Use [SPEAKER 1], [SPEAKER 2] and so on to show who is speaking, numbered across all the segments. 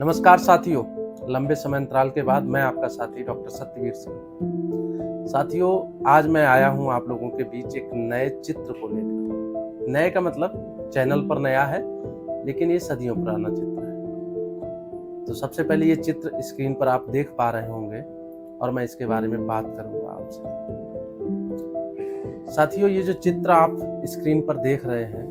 [SPEAKER 1] नमस्कार साथियों, लंबे समय अंतराल के बाद मैं आपका साथी डॉक्टर सत्यवीर सिंह। साथियों, आज मैं आया हूं आप लोगों के बीच एक नए चित्र को लेकर। नए का मतलब चैनल पर नया है, लेकिन ये सदियों पुराना चित्र है। तो सबसे पहले ये चित्र स्क्रीन पर आप देख पा रहे होंगे और मैं इसके बारे में बात करूंगा आपसे। साथियों, ये जो चित्र आप स्क्रीन पर देख रहे हैं,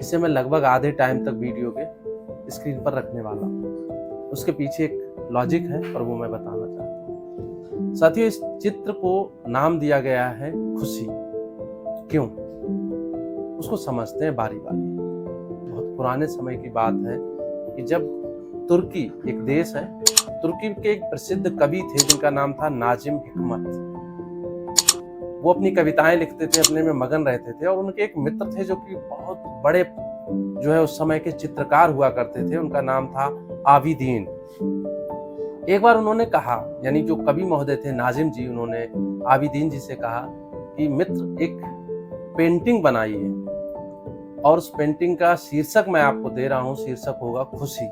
[SPEAKER 1] इसे मैं लगभग आधे टाइम तक वीडियो के स्क्रीन पर रखने वाला हूं। उसके पीछे एक लॉजिक है और वो मैं बताना चाहता हूं। साथियों, इस चित्र को नाम दिया गया है खुशी। क्यों? उसको समझते हैं बारी बारी। बहुत पुराने समय की बात है कि जब तुर्की एक देश है, तुर्की के एक प्रसिद्ध कवि थे जिनका नाम था नाजिम हिकमत। वो अपनी कविताएं लिखते थे, अपने में मगन रहते थे, और उनके एक मित्र थे जो कि बहुत बड़े जो है उस समय के चित्रकार हुआ करते थे। उनका नाम था आबिदीन। एक बार उन्होंने कहा, यानी जो कवि महोदय थे नाजिम जी, उन्होंने आबिदीन जी से कहा कि मित्र, एक पेंटिंग बनाइए और उस पेंटिंग का शीर्षक मैं आपको दे रहा हूं। शीर्षक होगा खुशी।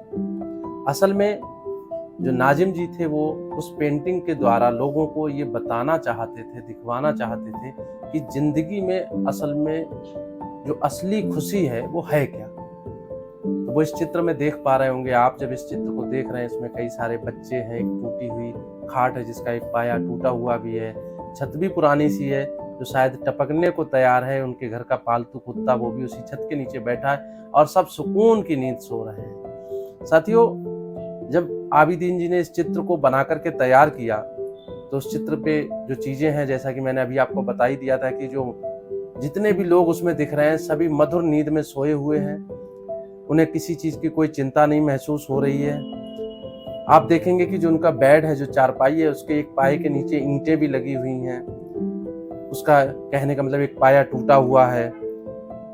[SPEAKER 1] असल में जो नाजिम जी थे वो उस पेंटिंग के द्वारा लोगों को ये बताना चाहते थे, दिखवाना चाहते थे कि जिंदगी में असल में जो असली खुशी है वो है क्या। तो वो इस चित्र में देख पा रहे होंगे आप। जब इस चित्र को देख रहे हैं, इसमें कई सारे बच्चे हैं, एक टूटी हुई खाट है जिसका एक पाया टूटा हुआ भी है, छत भी पुरानी सी है जो शायद टपकने को तैयार है। उनके घर का पालतू कुत्ता वो भी उसी छत के नीचे बैठा है और सब सुकून की नींद सो रहे हैं। साथियों, जब आबिदीन जी ने इस चित्र को बना करके तैयार किया तो उस चित्र पे जो चीजें हैं, जैसा कि मैंने अभी आपको बता ही दिया था कि जो जितने भी लोग उसमें दिख रहे हैं सभी मधुर नींद में सोए हुए हैं। उन्हें किसी चीज की कोई चिंता नहीं महसूस हो रही है। आप देखेंगे कि जो उनका बेड है, जो चारपाई है, उसके एक पाए के नीचे ईंटें भी लगी हुई हैं। उसका कहने का मतलब एक पाया टूटा हुआ है।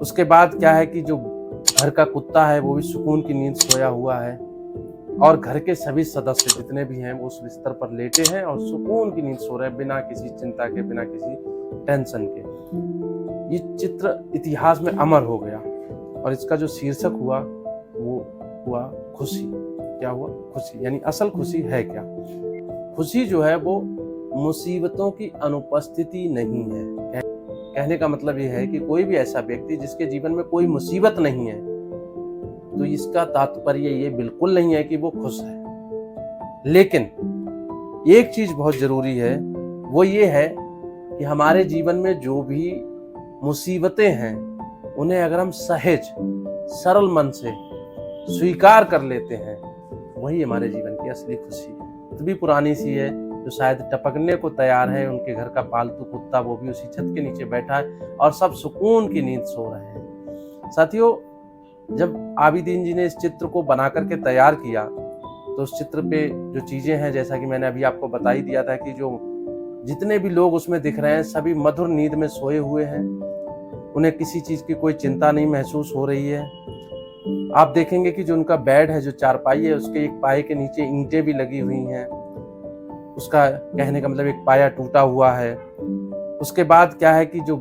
[SPEAKER 1] उसके बाद क्या है कि जो घर का कुत्ता है वो भी सुकून की नींद सोया हुआ है, और घर के सभी सदस्य जितने भी हैं वो उस बिस्तर पर लेटे हैं और सुकून की नींद सो रहे हैं, बिना किसी चिंता के, बिना किसी टेंशन के। ये चित्र इतिहास में अमर हो गया और इसका जो शीर्षक हुआ वो हुआ खुशी। क्या हुआ? खुशी। यानी असल खुशी है क्या? खुशी जो है वो मुसीबतों की अनुपस्थिति नहीं है। कहने का मतलब ये है कि कोई भी ऐसा व्यक्ति जिसके जीवन में कोई मुसीबत नहीं है, तो इसका तात्पर्य ये बिल्कुल नहीं है कि वो खुश है। लेकिन एक चीज बहुत जरूरी है, वो ये है कि हमारे जीवन में जो भी मुसीबतें हैं उन्हें अगर हम सहज सरल मन से स्वीकार कर लेते हैं, वही हमारे जीवन की असली खुशी है। तो भी पुरानी सी है जो शायद टपकने को तैयार है। उनके घर का पालतू कुत्ता वो भी उसी छत के नीचे बैठा है और सब सुकून की नींद सो रहे हैं। साथियों, जब आबिदीन जी ने इस चित्र को बना करके तैयार किया तो उस चित्र पे जो चीजें हैं, जैसा कि मैंने अभी आपको बता ही दिया था कि जो जितने भी लोग उसमें दिख रहे हैं सभी मधुर नींद में सोए हुए हैं। उन्हें किसी चीज की कोई चिंता नहीं महसूस हो रही है। आप देखेंगे कि जो उनका बेड है, जो चारपाई है, उसके एक पाए के नीचे ईंटें भी लगी हुई हैं। उसका कहने का मतलब एक पाया टूटा हुआ है। उसके बाद क्या है कि जो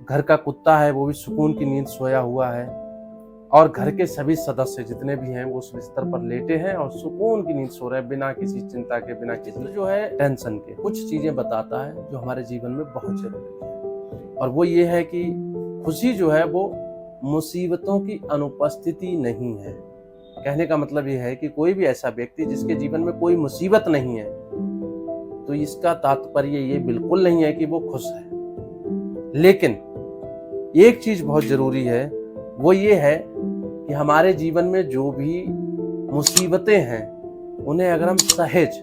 [SPEAKER 1] घर का कुत्ता है वो भी सुकून की नींद सोया हुआ है, और घर के सभी सदस्य जितने भी हैं वो उस बिस्तर पर लेटे हैं और सुकून की नींद सो रहे हैं, बिना किसी चिंता के, बिना किसी जो है टेंशन के। कुछ चीजें बताता है जो हमारे जीवन में बहुत जरूरी है, और वो ये है कि खुशी जो है वो मुसीबतों की अनुपस्थिति नहीं है। कहने का मतलब ये है कि कोई भी ऐसा व्यक्ति जिसके जीवन में कोई मुसीबत नहीं है, तो इसका तात्पर्य ये बिल्कुल नहीं है कि वो खुश है। लेकिन एक चीज बहुत जरूरी है, वो ये है कि हमारे जीवन में जो भी मुसीबतें हैं उन्हें अगर हम सहज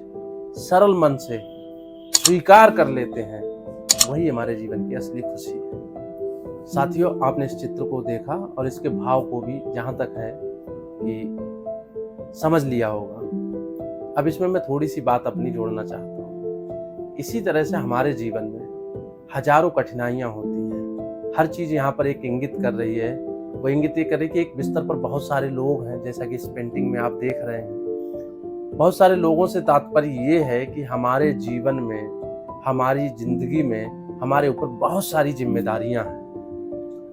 [SPEAKER 1] सरल मन से स्वीकार कर लेते हैं, वही हमारे जीवन की असली खुशी है। साथियों, आपने इस चित्र को देखा और इसके भाव को भी जहां तक है कि समझ लिया होगा। अब इसमें मैं थोड़ी सी बात अपनी जोड़ना चाहता हूँ। इसी तरह से हमारे जीवन में हजारों कठिनाइयां होती हैं। हर चीज यहाँ पर एक इंगित कर रही है। वो इंगित ये कर रही है कि एक बिस्तर पर बहुत सारे लोग हैं, जैसा कि इस पेंटिंग में आप देख रहे हैं। बहुत सारे लोगों से तात्पर्य ये है कि हमारे जीवन में, हमारी जिंदगी में हमारे ऊपर बहुत सारी जिम्मेदारियां हैं,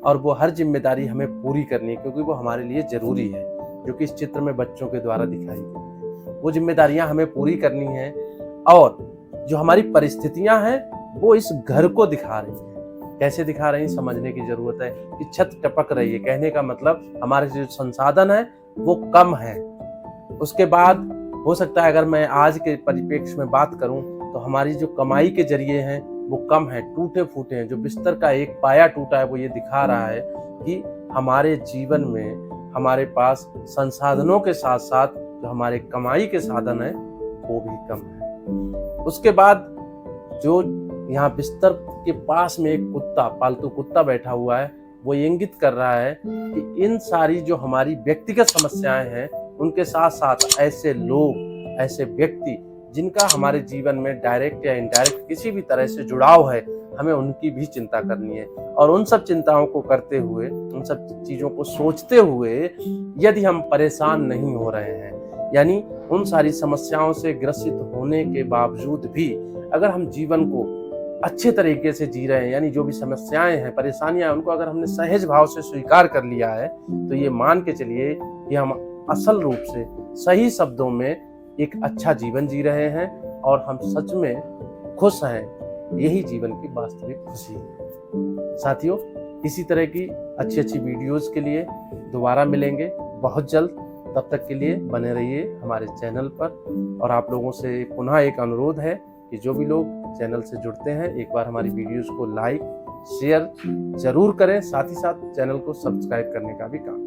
[SPEAKER 1] और वो हर जिम्मेदारी हमें पूरी करनी है क्योंकि वो हमारे लिए जरूरी है। जो कि इस चित्र में बच्चों के द्वारा दिखाई गई है। वो जिम्मेदारियां हमें पूरी करनी है और जो हमारी परिस्थितियां हैं वो इस घर को दिखा रही हैं। कैसे दिखा रही हैं समझने की जरूरत है कि छत टपक रही है, कहने का मतलब हमारे जो संसाधन है वो कम है। उसके बाद हो सकता है अगर मैं आज के परिप्रेक्ष्य में बात करूं तो हमारी जो कमाई के जरिए हैं वो कम है, टूटे फूटे हैं। जो बिस्तर का एक पाया टूटा है वो ये दिखा रहा है कि हमारे जीवन में हमारे पास संसाधनों के साथ साथ जो हमारे कमाई के साधन है वो भी कम है। उसके बाद जो यहाँ बिस्तर के पास में एक कुत्ता, पालतू कुत्ता बैठा हुआ है, वो इंगित कर रहा है कि इन सारी जो हमारी व्यक्तिगत समस्याएं हैं उनके साथ साथ ऐसे लोग, ऐसे व्यक्ति जिनका हमारे जीवन में डायरेक्ट या इनडायरेक्ट किसी भी तरह से जुड़ाव है, हमें उनकी भी चिंता करनी है। और उन सब चिंताओं को करते हुए, उन सब चीजों को सोचते हुए यदि हम परेशान नहीं हो रहे हैं, यानी उन सारी समस्याओं से ग्रसित होने के बावजूद भी अगर हम जीवन को अच्छे तरीके से जी रहे हैं, यानी जो भी समस्याएं हैं, परेशानियां हैं, उनको अगर हमने सहज भाव से स्वीकार कर लिया है तो ये मान के चलिए कि हम असल रूप से सही शब्दों में एक अच्छा जीवन जी रहे हैं और हम सच में खुश हैं। यही जीवन की वास्तविक खुशी है। साथियों, इसी तरह की अच्छी अच्छी वीडियोस के लिए दोबारा मिलेंगे बहुत जल्द। तब तक के लिए बने रहिए हमारे चैनल पर। और आप लोगों से पुनः एक अनुरोध है कि जो भी लोग चैनल से जुड़ते हैं एक बार हमारी वीडियोस को लाइक शेयर जरूर करें, साथ ही साथ चैनल को सब्सक्राइब करने का भी काम